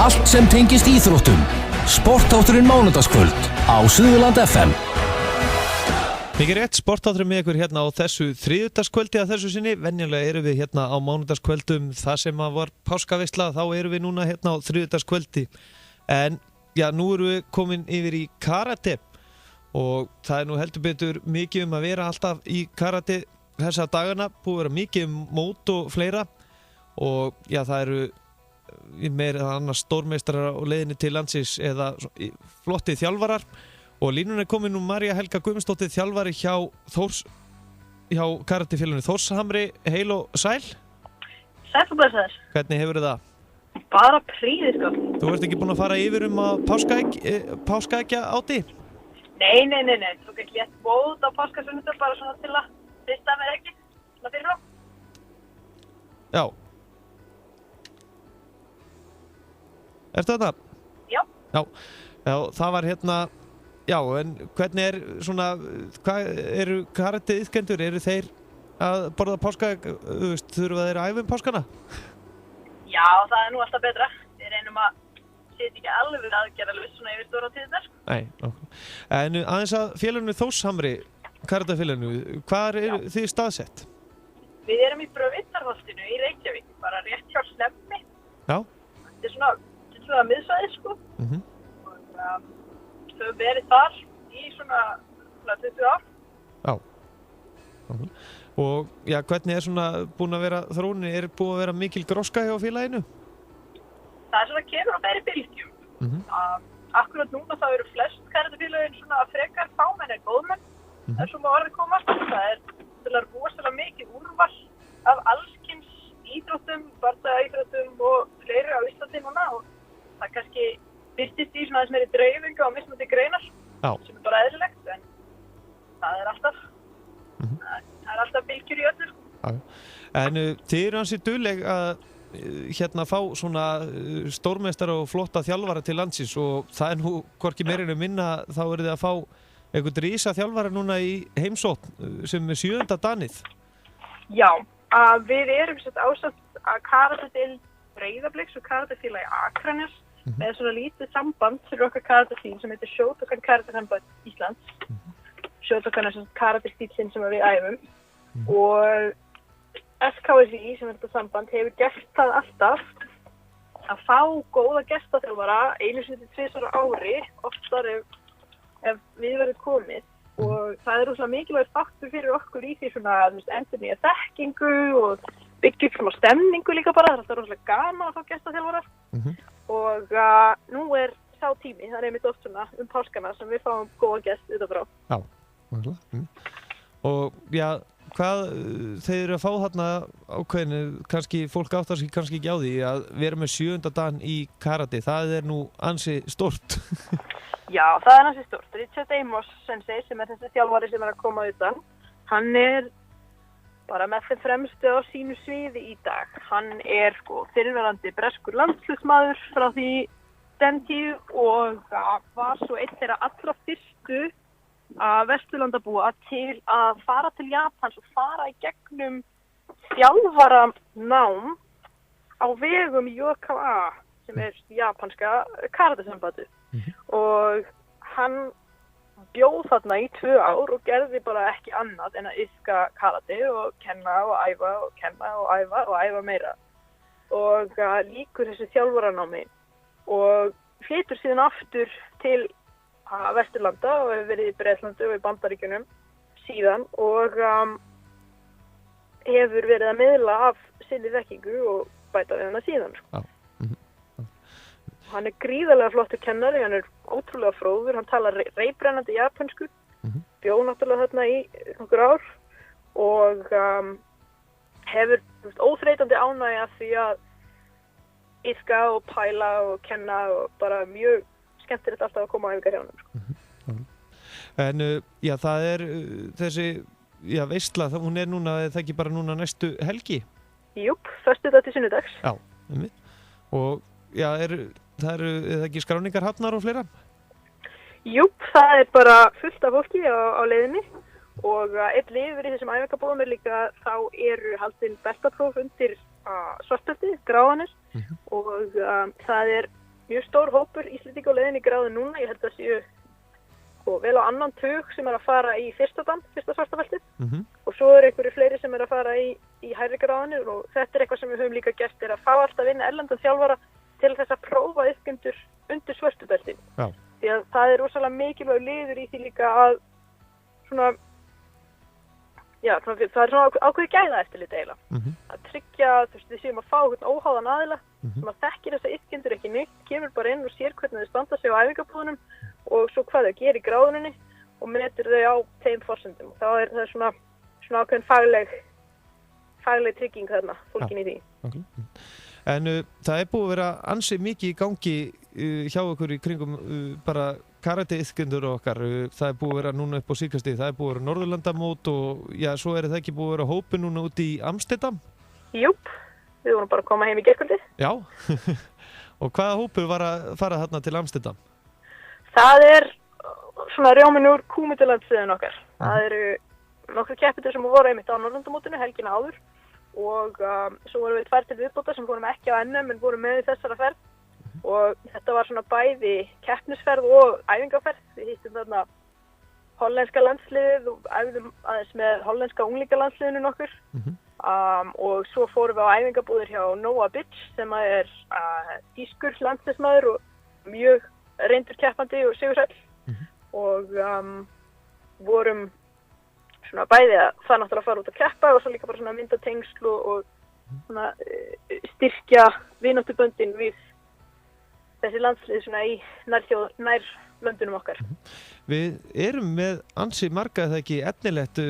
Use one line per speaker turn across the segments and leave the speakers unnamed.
Allt sem tengist íþróttum. Sportþátturinn mánudagskvöld á Suðurland FM.
Mikið rétt, sportþátturinn með ykkur hérna á þessu þriðjudagskvöldi að þessu sinni. Venjulega erum við hérna á mánudagskvöldum það sem að var páskaveisla, þá erum við núna hérna á þriðjudagskvöldi. En já, nú erum við komin yfir í karate og það er nú heldur betur mikið að vera alltaf í karate þessa dagana, búið að vera mikið mót og fleira og já, það eru meira annars stórmeistarar á leiðinni til landsins eða flotti þjálfarar og línun er komin nú María Helga Guðmundsdóttir, þjálfari hjá karatefélaginu Þórshamri. Heil og sæl.
Sæl og blessaður.
Hvernig hefur það?
Bara príðið sko.
Þú ert ekki búin að fara yfir að páskaeggja áti?
Nei. Þú ekki létt bóð á páskasunnudag bara svona til að hrista mér ekki. Svona fyrir á.
Já. Ertu þetta?
Já.
Já, það var hérna, já, en hvernig svona, hvað eru karate-iðkendur, eru þeir að borða páskaegg, þurfa þeir að æfa páskana?
Já, það er nú alltaf betra. Við reynum að setja ekki alveg aðgerðalvis svona yfir stóra tíðnar.
Nei, okkur. En aðeins að félaginu Þórshamri, karatefélaginu, hvað þið staðsett?
Við erum í Brautarholtinu í Reykjavík, bara rétt hjá Slemmi.
Já.
Þetta er svona miðsvæði sko. Og þau verið þar í svona 20 ár.
Já. Og já, hvernig svona búin að vera þróunin, búin að vera mikil gróska hjá félaginu?
Það er svona kemur á meiri bylgjum. Akkurat núna þá eru flest karatefélögin svona frekar fámenn en góðmenn. Það er svona orðið komast. Það er rosalega mikið úrval af allskyns íþróttum, bardaíþróttum og fleiri á Íslandi núna og það kannski birtist í svona aðeins meiri dreifingu á mismunandi greinar. Já. Sem er bara eðlilegt, en það er alltaf það er alltaf bylgjur í öllu.
Já. En þið eru ansi dugleg að hérna fá svona stórmeistara og flotta þjálfara til landsins og það er nú hvorki meira en minna, þá eru þið að fá einhvern rísa þjálfara núna í heimsókn sem er 7. danið.
Já, við erum sett ásamt að karatedeild Breiðabliks og karatefélagi Akraness með svona lítið samband fyrir okkar karatestíl sem heitir Shotokan Karatesamband Íslands. Shotokan er svona karatestílinn sem við æfum og SKSI sem er þetta samband hefur gert það alltaf að fá góða gestaþjálfara einu sinni til 2 ári, oftar ef við verðum komið og það er rosalega mikilvægur þáttur fyrir okkur í því svona endurnýja þekkingu og byggja upp svona stemningu líka bara, það er alltaf rosalega gaman að fá gestaþjálfarar og nú er sá tími, það er einmitt oft svona páskana sem við fáum góða gest utan frá.
Já, og já, hvað þeir eru að fá þarna ákveðinu, kannski fólk áttar sig kannski ekki á því að vera með 7. dan í karate, það er nú ansi stórt.
Já, það er ansi stórt. Richard Amos sensei sem er þessi þjálfari sem er að koma utan, hann er bara með þeim fremstu á sínu sviði í dag. Hann er sko fyrirverandi breskur landsliðsmaður frá því den tíð og var svo einn þeirra allra fyrstu að Vesturlandabúa til að fara til Japans og fara í gegnum þjálfaranám á vegum JKA sem er japanska karatesambandi og hann bjóð þarna í 2 ár og gerði bara ekki annað en að iðka karate og kenna og æfa og kenna og æfa meira og líkur þessu þjálfaranámi og flytur síðan aftur til Vesturlanda og hefur verið í Bretlandi og í Bandaríkjunum síðan og hefur verið að miðla af sinni þekkingu og bæta við hana síðan. Hann er gríðarlega flottur kennari, hann er ótrúlega fróður, hann talar reiprennandi japansku, bjó náttúrulega þarna í nokkur ár og hefur óþreytandi ánægja því að iðka og pæla og kenna og bara mjög skemmtilegt alltaf að koma á æfingar hjá honum.
En já, það er þessi veisla, hún er núna, það ekki bara núna næstu helgi?
Júp, föstudag til sunnudags.
Já, og já, það eru ekki skráningar hafnar og fleira?
Júp, það er bara fullt af fólki á leiðinni og einn liður í þessum æfingabóðum er líka þá eru haldin beltapróf undir svartbelti, gráðanir og það er mjög stór hópur Íslendinga á leiðinni í gráðu núna. Ég held að séu vel á annan tug sem að fara í fyrsta svartafeltið. Og svo einhverju fleiri sem að fara í hærri gráðinu og þetta eitthvað sem við höfum líka gert að fá alltaf vinna erlendan þjálfara til þess að prófa iðkendur undir svörtubeltin.
Já.
Því að það rosalega mikilvægur liður í því líka að svona, það svona ákveði gæða eftirlit eiginlega. Að tryggja, við séum að fá hvern óháðan aðila sem að þekkir þessa iðkendur ekki neitt, kemur bara inn og sér hvernig þau standa sig á æfingabúðunum og svo hvað þau gerir í gráðuninni og metur þau á þeim forsendum. Það er svona ákveðin fagleg trygging þarna, fólkin í því.
Okay. En það búið að vera ansi mikið í gangi hjá okkur í kringum bara karate-iðkendur okkar. Það búið að vera núna upp á síðkastið, það búið að vera Norðurlandamót og svo það ekki búið að vera hópi núna út í Amsterdam?
Júp, við vorum bara að koma heim í gærkvöldi.
Já, og hvaða hópur var að fara þarna til Amsterdam?
Það svona rjóminn úr Kúmítalandsliðin okkar. Það eru nokkru keppendur sem voru einmitt á Norðurlandamótinu helgina áður og svo vorum við 2 til viðbótar sem fórum ekki á NM en vorum með í þessara ferð og þetta var svona bæði keppnisferð og æfingaferð. Við hittum þarna hollenska landsliðið og æfðum aðeins með hollenska unglingalandsliðinu nokkur og svo fórum við á æfingabúðir hjá Noah Bitch sem ískur landsliðsmaður og mjög reyndur keppandi og sigursæll og vorum svona bæði að það náttúrulega fara út að keppa og svo líka bara svona mynda tengsl og svona styrkja vináttuböndin við þessi landslið svona í nær löndunum okkar.
Við erum með ansi marga, er það ekki efnilegt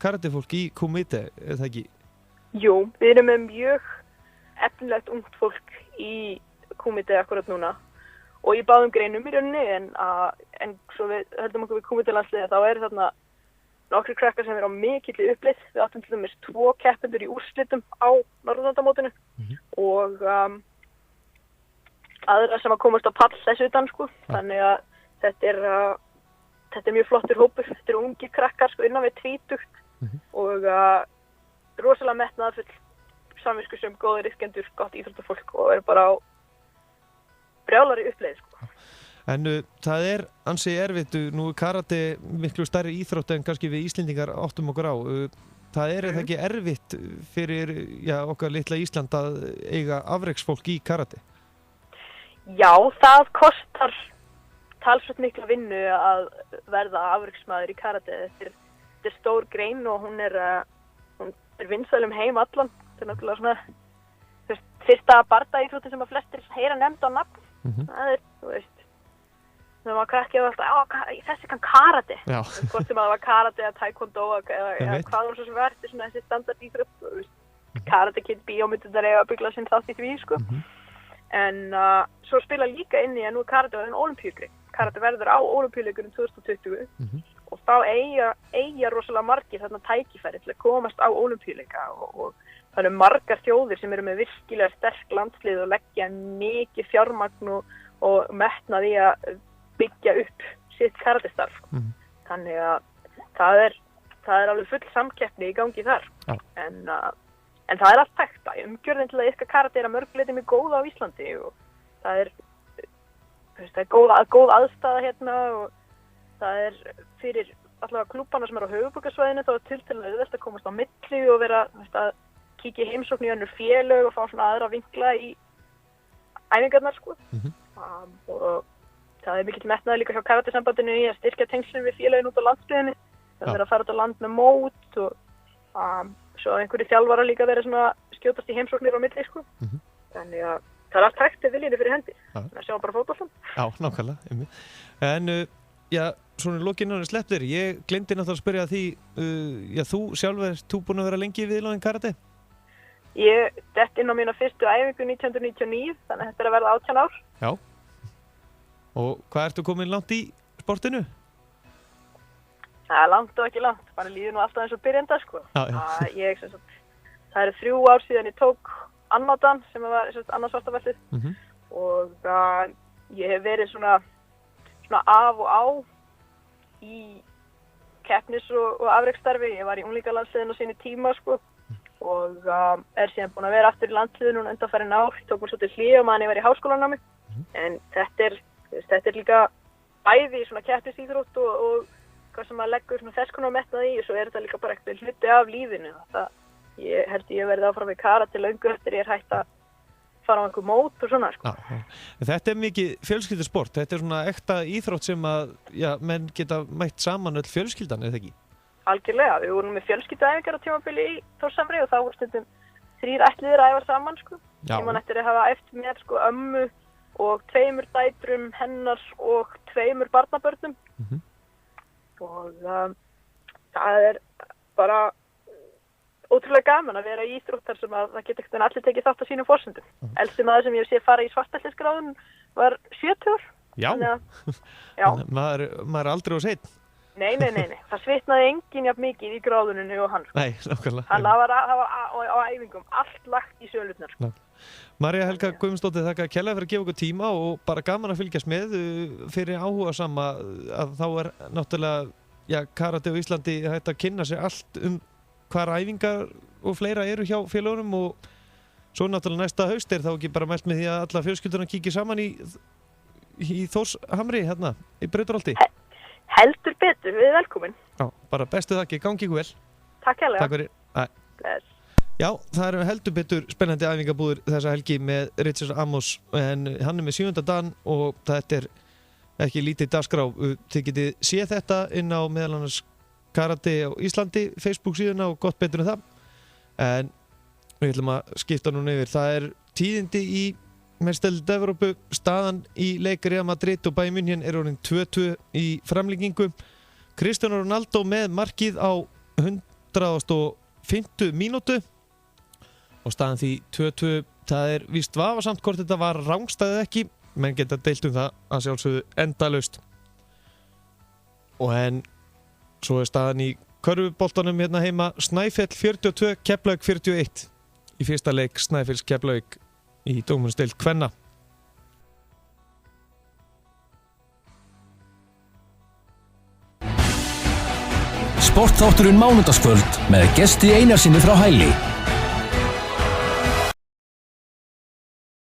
karatefólk í Kumite, er það ekki?
Jú, við erum með mjög efnilegt ungt fólk í Kumite akkurat núna og í báðum greinum í rauninni en svo við höldum okkur við Kumite landsliði þá þarna nokkri krakkar sem á mikilli uppleið. Við áttum til dæmis 2 keppendur í úrslitum á Norðurlandamótinu og aðra sem að komast á pall þessu utan sko. Þannig að þetta er mjög flottur hópur. Þetta eru ungir krakkar sko innan við 20 og rosalega metnaðarfull, samviskusöm, góðir iðkendur, gott íþróttafólk og eru bara á brjálari uppleið sko.
En það er ansi erfitt, nú karate miklu stærri íþrótt en kannski við Íslendingar áttum okkur á. Það er ekki erfitt fyrir okkar litla Ísland að eiga afreksfólk í karate?
Já, það kostar talsvert mikla vinnu að verða afreksmaður í karate. Þetta er stór grein og hún er vinsæl heim allan. Þetta er náttúrulega svona fyrsta bardaíþróttin sem að flestir heyra nefnd á nafn. Það þú veist, þegar maður krakkið var alltaf, þessi kann karate. Hvort sem að það var karate eða taekwondo eða hvað svo sem verður svona þessi standardíþrótt. Karate Kid bíómyndirnar eiga að byggla sinn þátt í því, sko. En svo spila líka inn í að nú karate verður ólympíugrein. Karate verður á ólympíuleikunum 2020 og þá eiga rosalega margir þarna tækifæri til að komast á ólympíuleika og það eru margar þjóðir sem eru með virkilega sterk landslið og leggja mikið fjármagn og metnað í að byggja upp sitt karatestarf. Þannig að það er alveg full samkeppni í gangi þar. En það er allt hægt. Umgjörðin til að iðka karate er að mörgu leyti mjög góð á Íslandi og það er góð aðstaða hérna og það er fyrir allavega klúbbana sem eru á höfuðborgarsvæðinu þá er tiltölulega auðvelt að komast á milli og vera að kíkja í heimsókn í önnur félög og fá svona aðra vinkla í æfingarnar sko. Og það er mikill metnaður líka hjá karatesambandinu í að styrkja tengslinn við félögin út á landsbyggðinni. Það er að fara út á land með mót og svo einhverju þjálfara líka verið svona skjótast í heimsóknir á milli sko. Þannig að það er allt hægt ef viljinni fyrir hendi. Það sjá bara fótboltann.
Já, nákvæmlega. En svona í lokinni slepptir. Ég glemdi náttúrulega að spyrja því, þú sjálf þú búin að vera lengi í viðlóðin karate?
Ég dett inn á mína fyrstu æfingu 1999, þannig að þetta er að verða 18 ár.
Já. Og hvað ertu komin langt í sportinu?
Það er langt og ekki langt, bara líður nú alltaf eins og byrjenda sko. Það eru 3 ár síðan ég tók annátan sem var annars svartafeltið og ég hef verið svona af og á í keppnis og afreksstarfi. Ég var í unglingalandsliðinu á sínu tíma sko og síðan búin að vera aftur í landsliðinu undanfarin ár. Ég tók mér svolítið hlé og meðan ég var í háskólanámi En þetta er líka bæði svona keppnisíþrótt og hvað sem maður leggur svona þess konar metnað í og svo er þetta líka bara eitthvað hluti af lífinu. Ég held ég verði áfram í karate löngu eftir ég hægt að fara á einhver mót og svona sko.
Þetta er mikið fjölskyldusport, þetta er svona ekta íþrótt sem að menn geta mætt saman öll fjölskyldan, eða ekki?
Algjörlega, við vorum með fjölskylduæfingar á tímabili í Þórshamri og þá voru stundum 3 ættliðir að æfa saman sko. Ég man eftir að hafa æft með sko ömmu og 2 dætrum hennar og 2 barnabörnum og það er bara ótrúlega gaman að vera í íþróttar sem að það geta ekkert allir tekið þátt á sínum forsendum. Elsti maður sem ég sé fara í svartbeltisgráðun var 70.
Já.
Já.
Maður er aldrei of seinn.
Nei. Það svitnaði enginn jafn mikið í gráðuninu og hann.
Nei, nákvæmlega.
Það var á æfingum allt lagt í sölurnar.
María Helga Guðmundsdóttir, þakka kærlega fyrir að gefa okkur tíma og bara gaman að fylgjast með fyrir áhugasama að þá er náttúrulega karate á Íslandi hægt að kynna sér allt hvar æfingar og fleira eru hjá félagunum og svo náttúrulega næsta haust er þá ekki bara mælt með því að alla fjölskyldurna kíkja saman í Þórshamri hérna í Brautarholti.
Heldur betur, við velkomin.
Já, bara bestu þakki, gangi ykkur vel.
Takk hérlega.
Takk fyrir.
Bless.
Já, það eru heldur betur spennandi æfingabúður þessa helgi með Richard Amos en hann er með 7. dan og þetta er ekki lítið dagskrá. Þið getið séð þetta inn á meðal annars Karate á Íslandi, Facebook síðuna og gott betur en það. En við ætlum að skipta núna yfir. Það er tíðindi í Meistardeild Evrópu, staðan í leik Real Madrid og Bayern München er orðin 2-2 í framlengingu. Cristiano Ronaldo með markið á 150 mínútu og staðan því 2-2. Það er víst vafasamt hvort þetta var rangstæð eða ekki, menn geta deilt það að sjálfsögðu endalaust. Og svo er staðan í körfuboltanum hérna heima Snæfell 42, Keflavík 41 í fyrsta leik Snæfells Keflavík í dómsdeild kvenna.
Sportþátturinn Mánudagskvöld með Gesti Einarsinni frá Hæli.